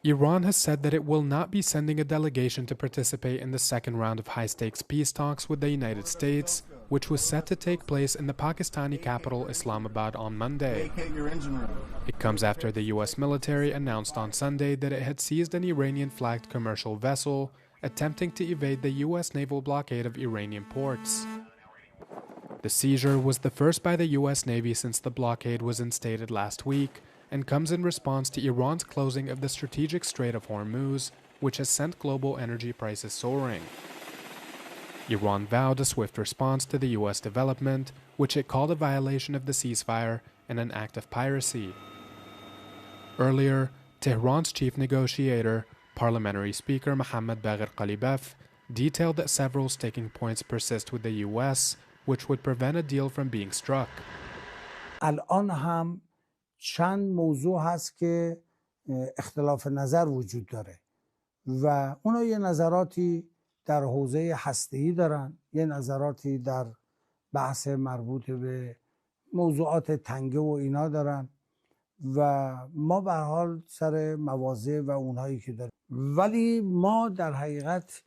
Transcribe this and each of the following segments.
Iran has said that it will not be sending a delegation to participate in the second round of high-stakes peace talks with the United States, which was set to take place in the Pakistani capital Islamabad on Monday. It comes after the U.S. military announced on Sunday that it had seized an Iranian-flagged commercial vessel attempting to evade the U.S. naval blockade of Iranian ports. The seizure was the first by the U.S. Navy since the blockade was instated last week, and comes in response to Iran's closing of the strategic Strait of Hormuz, which has sent global energy prices soaring. Iran vowed a swift response to the U.S. development, which it called a violation of the ceasefire and an act of piracy. Earlier, Tehran's chief negotiator, Parliamentary Speaker Mohammad Bagher Qalibaf, detailed that several sticking points persist with the U.S., which would prevent a deal from being struck. الان هم چند موضوع هست که اختلاف نظر وجود داره و اونا یه نظراتی در حوزه هسته‌ای دارن، یه نظراتی در بحث مربوط به موضوعات تنگه و اینا دارن و ما به هر حال سر مواضع و اونهایی که داریم، ولی ما در حقیقت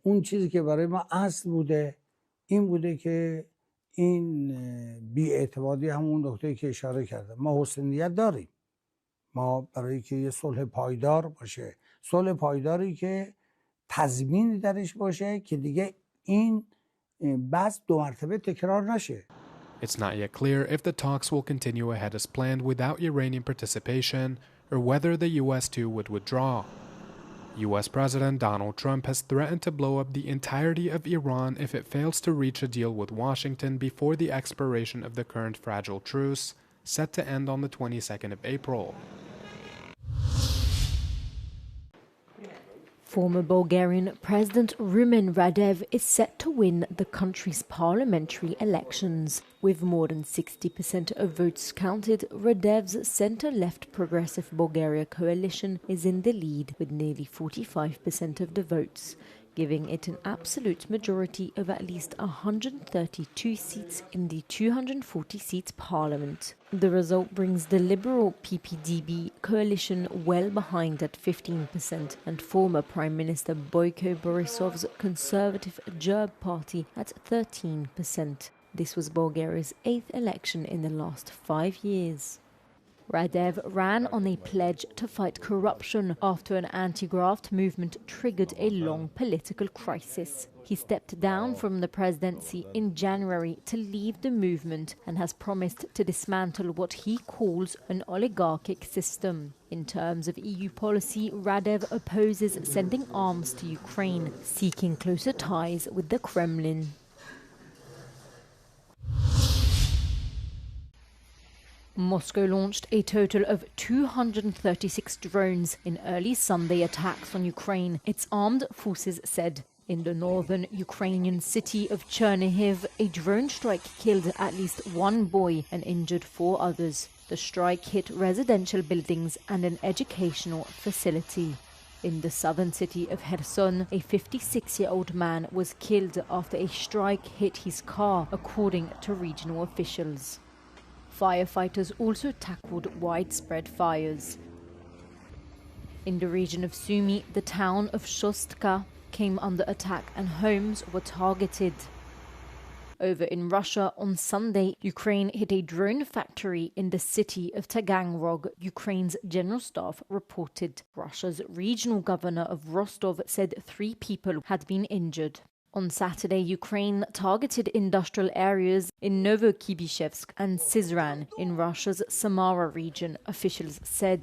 اون چیزی که برای ما اصل بوده این بوده که این بی‌اعتمادی همون نکته‌ای که اشاره کردم، ما حسن نیت داریم، ما برای که یه صلح پایدار باشه، صلح پایداری که تضمینی درش باشه که دیگه این بحث دو مرتبه تکرار نشه. It's not yet clear if the talks will continue ahead as planned without Iranian participation or whether the U.S. too would withdraw. U.S. President Donald Trump has threatened to blow up the entirety of Iran if it fails to reach a deal with Washington before the expiration of the current fragile truce, set to end on the 22nd of April. Former Bulgarian President Rumen Radev is set to win the country's parliamentary elections. With more than 60% of votes counted, Radev's centre-left Progressive Bulgaria coalition is in the lead with nearly 45% of the votes, giving it an absolute majority of at least 132 seats in the 240-seat parliament. The result brings the Liberal PPDB coalition well behind at 15% and former Prime Minister Boyko Borisov's Conservative Gerb party at 13%. This was Bulgaria's 8th election in the last 5 years. Radev ran on a pledge to fight corruption after an anti-graft movement triggered a long political crisis. He stepped down from the presidency in January to leave the movement and has promised to dismantle what he calls an oligarchic system. In terms of EU policy, Radev opposes sending arms to Ukraine, seeking closer ties with the Kremlin. Moscow launched a total of 236 drones in early Sunday attacks on Ukraine, its armed forces said. In the northern Ukrainian city of Chernihiv, a drone strike killed at least one boy and injured 4 others. The strike hit residential buildings and an educational facility. In the southern city of Kherson, a 56-year-old man was killed after a strike hit his car, according to regional officials. Firefighters also tackled widespread fires. In the region of Sumy, the town of Shostka came under attack and homes were targeted. Over in Russia, on Sunday, Ukraine hit a drone factory in the city of Taganrog, Ukraine's general staff reported. Russia's regional governor of Rostov said 3 people had been injured. On Saturday, Ukraine targeted industrial areas in Novokibishevsk and Syzran in Russia's Samara region, officials said.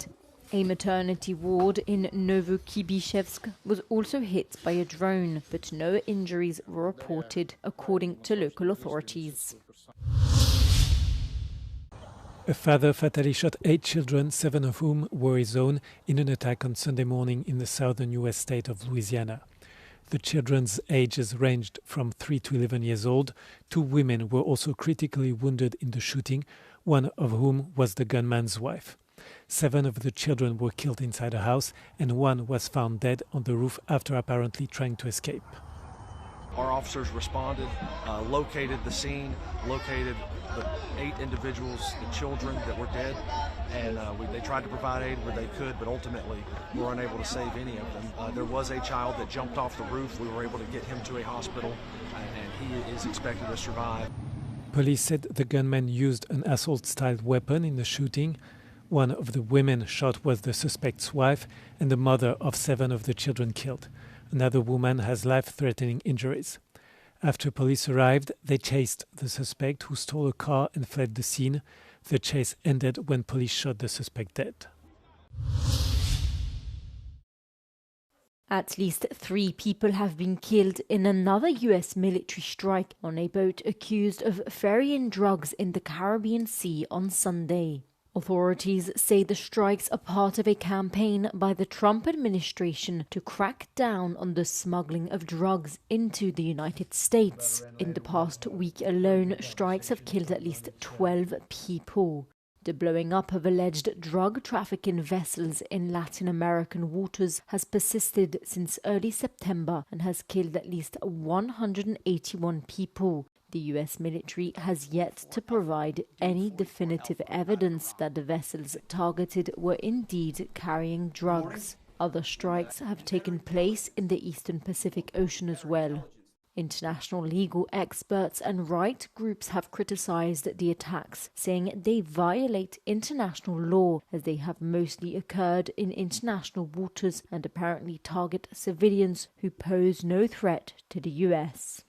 A maternity ward in Novokibishevsk was also hit by a drone, but no injuries were reported, according to local authorities. A father fatally shot 8 children, 7 of whom were his own, in an attack on Sunday morning in the southern U.S. state of Louisiana. The children's ages ranged from 3 to 11 years old. 2 women were also critically wounded in the shooting, one of whom was the gunman's wife. 7 of the children were killed inside a house, and 1 was found dead on the roof after apparently trying to escape. Our officers responded, located the scene, located the 8 individuals, the children that were dead, and they tried to provide aid where they could, but ultimately were unable to save any of them. There was a child that jumped off the roof. We were able to get him to a hospital, and he is expected to survive. Police said the gunman used an assault-style weapon in the shooting. One of the women shot was the suspect's wife and the mother of 7 of the children killed. Another woman has life-threatening injuries. After police arrived, they chased the suspect, who stole a car and fled the scene. The chase ended when police shot the suspect dead. At least 3 people have been killed in another US military strike on a boat accused of ferrying drugs in the Caribbean Sea on Sunday. Authorities say the strikes are part of a campaign by the Trump administration to crack down on the smuggling of drugs into the United States. In the past week alone, strikes have killed at least 12 people. The blowing up of alleged drug trafficking vessels in Latin American waters has persisted since early September and has killed at least 181 people. The US military has yet to provide any definitive evidence that the vessels targeted were indeed carrying drugs. Other strikes have taken place in the Eastern Pacific Ocean as well. International legal experts and right groups have criticized the attacks, saying they violate international law as they have mostly occurred in international waters and apparently target civilians who pose no threat to the US.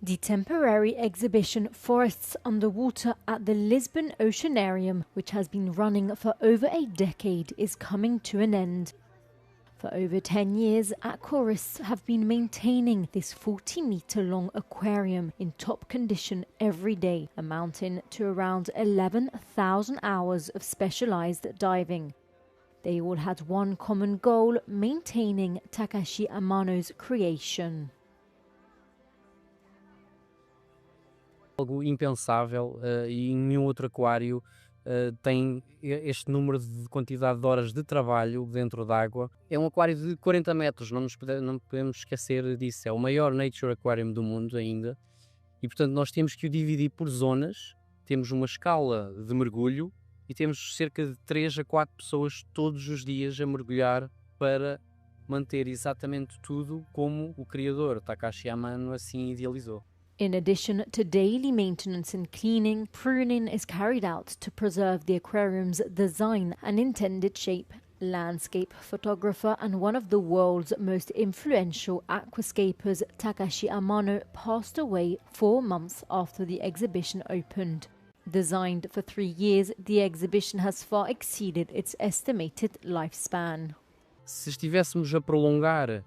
The temporary exhibition Forests Underwater at the Lisbon Oceanarium, which has been running for over a decade, is coming to an end. For over 10 years, aquarists have been maintaining this 40-metre-long aquarium in top condition every day, amounting to around 11,000 hours of specialised diving. They all had one common goal: maintaining Takashi Amano's creation. Algo impensável e nenhum outro aquário tem este número de quantidade de horas de trabalho dentro d'água. É um aquário de 40 metros, não podemos esquecer disso. É o maior Nature Aquarium do mundo ainda. E, portanto, nós temos que o dividir por zonas. Temos uma escala de mergulho e temos cerca de 3 a 4 pessoas todos os dias a mergulhar para manter exatamente tudo como o criador, Takashi Amano, assim idealizou. In addition to daily maintenance and cleaning, pruning is carried out to preserve the aquarium's design and intended shape. Landscape photographer and one of the world's most influential aquascapers, Takashi Amano, passed away 4 months after the exhibition opened. Designed for 3 years, the exhibition has far exceeded its estimated lifespan. Se estivéssemos a prolongar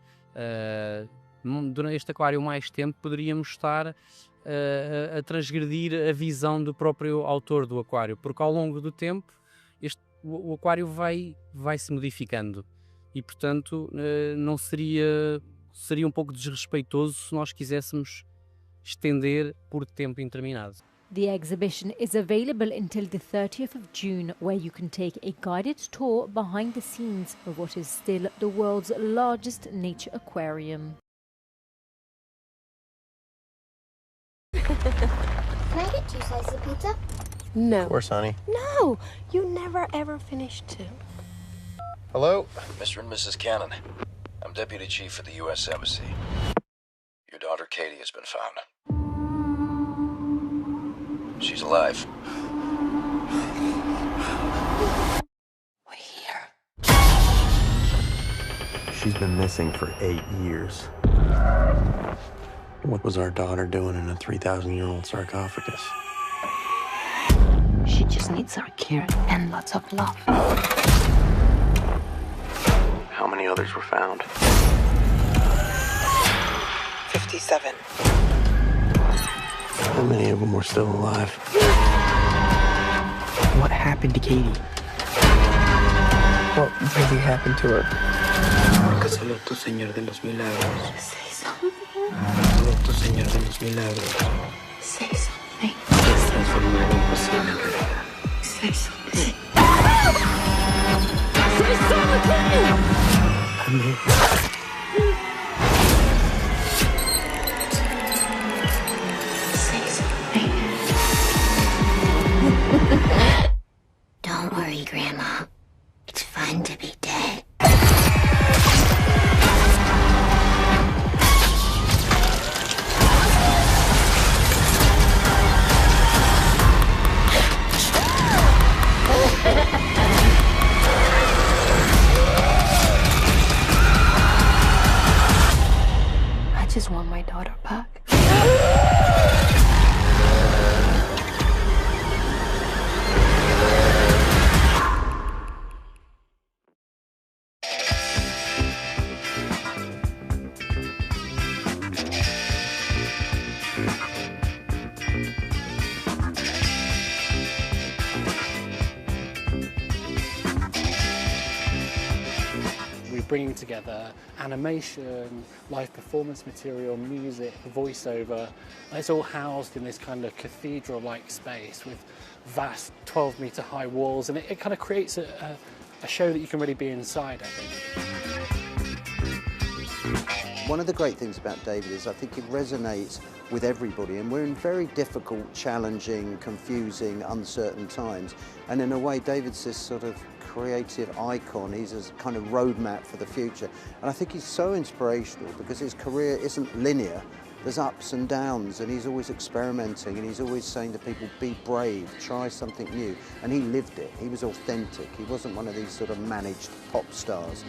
durante este aquário mais tempo, poderíamos estar a transgredir a visão do próprio autor do aquário, porque ao longo do tempo o aquário vai se modificando e, portanto, não seria um pouco desrespeitoso se nós quiséssemos estender por tempo indeterminado. The exhibition is available until the 30th of June, where you can take a guided tour behind the scenes of what is still the world's largest nature aquarium. Can I get 2 slices of pizza? No. Of course, honey. No! You never ever finish 2. Hello? Mr. and Mrs. Cannon, I'm Deputy Chief at the U.S. Embassy. Your daughter Katie has been found. She's alive. We're here. She's been missing for 8 years. What was our daughter doing in a 3,000-year-old sarcophagus? She just needs our care and lots of love. How many others were found? 57. How many of them were still alive? What happened to Katie? What really happened to her? Porque solo tú, Señor de los Milagros. Say something. Solo tú, Señor de los Milagros. Say something. Puedes transformar lo imposible en realidad. Say something. Say something! Amén. Don't worry, Grandma. It's fun to be dead. I just want my daughter back. Bringing together animation, live performance material, music, voiceover. And it's all housed in this kind of cathedral-like space with vast 12-meter high walls, and it kind of creates a show that you can really be inside, I think. One of the great things about David is I think it resonates with everybody, and we're in very difficult, challenging, confusing, uncertain times. And in a way, David's this sort of creative icon. He's a kind of roadmap for the future. And I think he's so inspirational because his career isn't linear. There's ups and downs, and he's always experimenting, and he's always saying to people, be brave, try something new. And he lived it. He was authentic. He wasn't one of these sort of managed pop stars.